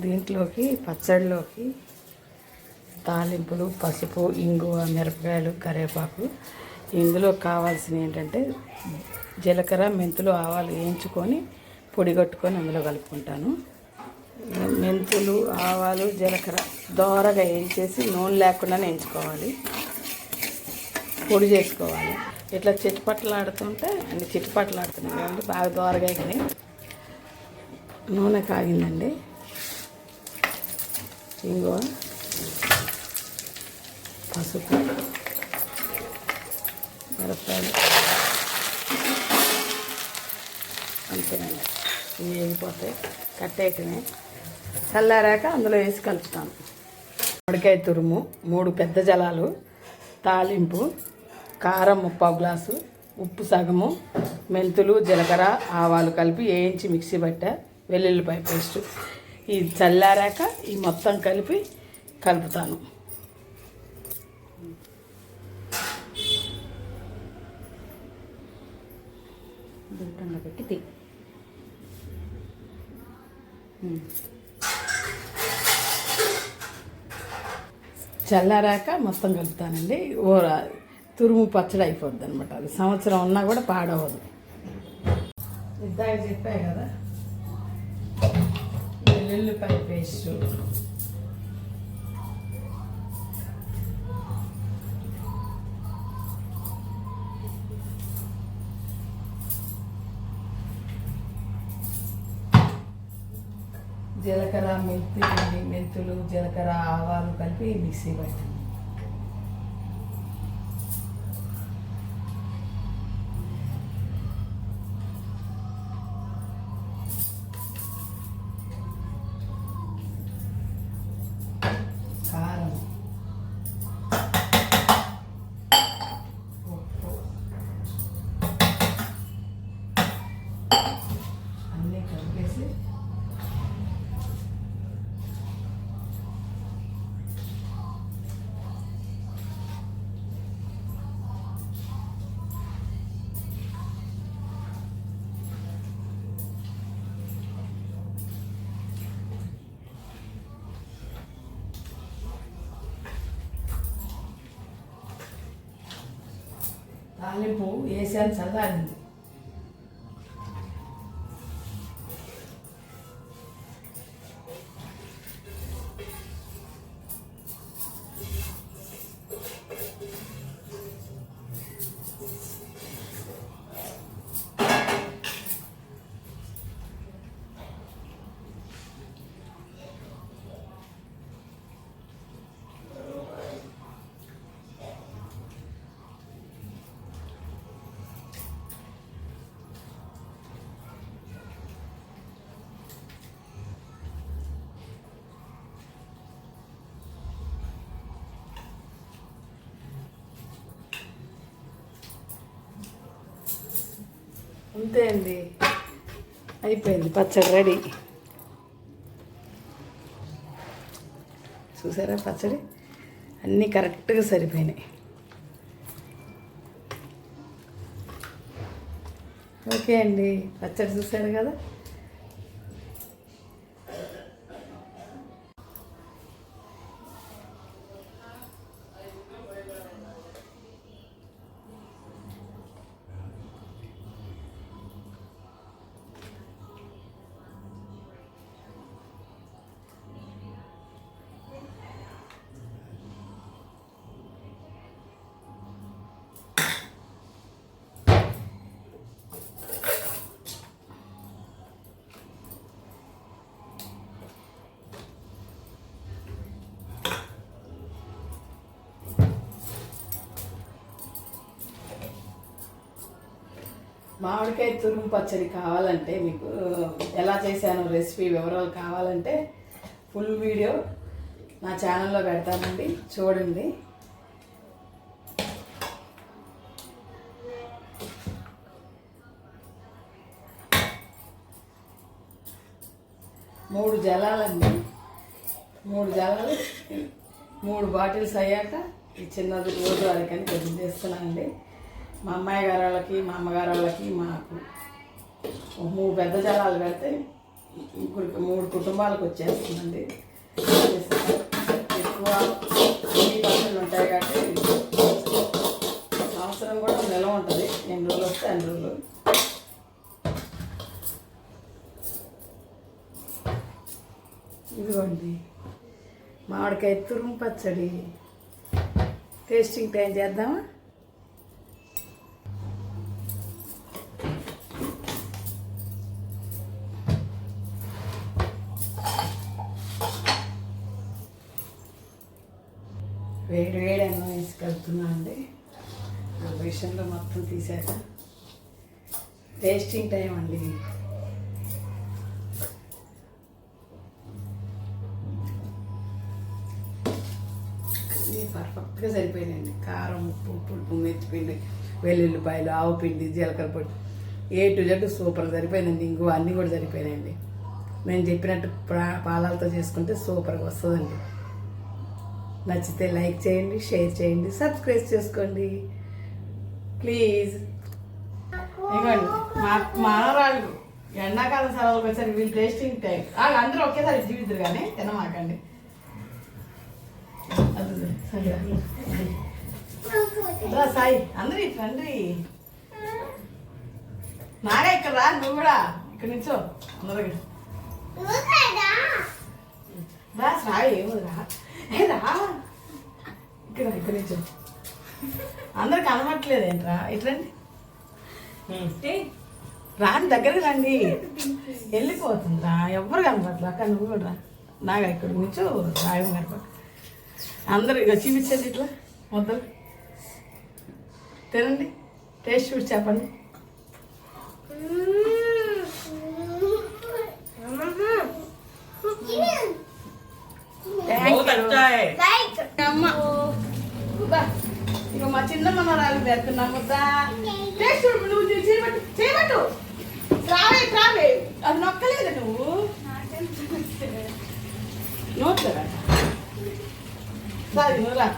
దీంట్లోకి పచ్చడిలోకి తాలింపులు, పసుపు, ఇంగువ, మిరపకాయలు, కరివేపాకు. ఇందులో కావాల్సినవి ఏంటంటే జీలకర్ర, మెంతులు, ఆవాలు వేయించుకొని పొడి కట్టుకొని అందులో కలుపుకుంటాను. మెంతులు, ఆవాలు, జీలకర్ర దోరగా వేయించేసి నూనె లేకుండా వేయించుకోవాలి, పొడి చేసుకోవాలి. ఇట్లా చిట్టుపట్లాడుతుంటే అన్ని చిట్టుపట్లాడుతున్నాయి కదండి, బాగా దోరగా అయినాయి. నూనె కాగిందండి. ఇంగువ, పసుపు, మిరపకాయలు అంతేనండి. ఇవి వేగిపోతాయి, కట్టేయటమే. చల్లారాక అందులో వేసి కలుపుతాను. మామిడికాయ తురుము 3 పెద్ద జలాలు, తాలింపు, కారం 3/4 గ్లాసు, ఉప్పు సగము, మెంతులు, జీలకర్ర, ఆవాలు కలిపి వేయించి మిక్సీ పట్టా, వెల్లుల్లిపాయ పేస్టు. ఇది చల్లారాక ఈ మొత్తం కలిపి కలుపుతాను. దుట్టంగా పెట్టి చల్లారాక మొత్తం కలుపుతానండి. తురుము పచ్చడి అయిపోద్ది అనమాట. అది సంవత్సరం ఉన్నా కూడా పాడవదు. ఇందాక చెప్పాయి కదా, వెల్లుల్లిపాయ పేస్టు, జీలకర్ర, మెంతులు, జీలకర్ర, ఆవాలు కలిపి మిక్సీ పట్టాను. కారం, ఉప్పు అన్నీ కలిపేసి తాలింపు వేసాను, చల్లారింది. అంతే అండి, అయిపోయింది పచ్చడి రెడీ. చూసారా పచ్చడి అన్నీ కరెక్ట్గా సరిపోయినాయి. ఓకే అండి, పచ్చడి చూసారు కదా. మామిడికాయ తురుము పచ్చడి కావాలంటే, మీకు ఎలా చేశాను రెసిపీ వివరాలు కావాలంటే ఫుల్ వీడియో నా ఛానల్లో పెడతానండి, చూడండి. మూడు జలాలండి, 3 జలాలు 3 బాటిల్స్ అయ్యాక ఈ చిన్నది రోజు వాళ్ళకని కొద్దిగా చేస్తున్నానండి. మా అమ్మాయి గారు వాళ్ళకి, మా అమ్మగారు వాళ్ళకి, మాకు 3 పెద్ద జలాలు పెడితే మూడు కుటుంబాలకు వచ్చేస్తుందండి. ఎక్కువ అన్ని పచ్చళ్ళు ఉంటాయి కాబట్టి సంవత్సరం కూడా నిల్వ ఉంటుంది. ఎన్ని రోజులు వస్తే అన్ని రోజులు. ఇదిగోండి మామిడికాయ తురుము పచ్చడి. టేస్టింగ్ టైం చేద్దామా? వేడి వేడి అన్నం వేసి కలుపుతున్నా అండి. ఆ విషయంలో మొత్తం తీసాక టేస్టింగ్ టైం అండి. అన్నీ పర్ఫెక్ట్గా సరిపోయినాయండి. కారం, ఉప్పు, పులుపు, మెత్తిపిండి, వెల్లుల్లిపాయలు, ఆవు పిండి, జీలకర్ర పొడి, A to Z సూపర్ సరిపోయిందండి. ఇంకో అన్నీ కూడా సరిపోయినాయండి. నేను చెప్పినట్టు పాలాలతో చేసుకుంటే సూపర్గా వస్తుందండి. నచ్చితే లైక్ చేయండి, షేర్ చేయండి, సబ్స్క్రైబ్ చేసుకోండి ప్లీజ్. ఇవ్వండి మా మనరాళ్ళు ఎండాకాలం సెలవులకు వచ్చారు. వీళ్ళు టేస్టింగ్ టైం అందరూ ఒకేసారి జీవితారు కానీ తినమాకండి. సాయి అందరూ ఇట్లండి. నాగా ఇక్కడ రా, నువ్వు కూడా ఇక్కడ నుంచో అందరూ రా. సాయి ఏమో రా, రా ఇక్కడ ఇక్కడ నుంచో. అందరు కనబట్టలేదు ఏంట్రా, ఇట్లండి రాని దగ్గరికి రండి. వెళ్ళిపోతుందిరా, ఎవ్వరు కనబడట్లా. అక్క నువ్వు కూడా రా. నాగా ఇక్కడ నుంచో రాయం గారి అందరు ఇక చూపించండి. ఇట్లా ముద్దలు తినండి, టేస్ట్ చూసి చెప్పండి. ఇక మా చిన్న మనరాలు పెడుతున్నా ముద్ద. టేస్ట్ చూడు, నువ్వు చేయబట్టు. రావే అది నొక్కలేదు నువ్వు నోట్లేదా? సరే నువ్వు రా.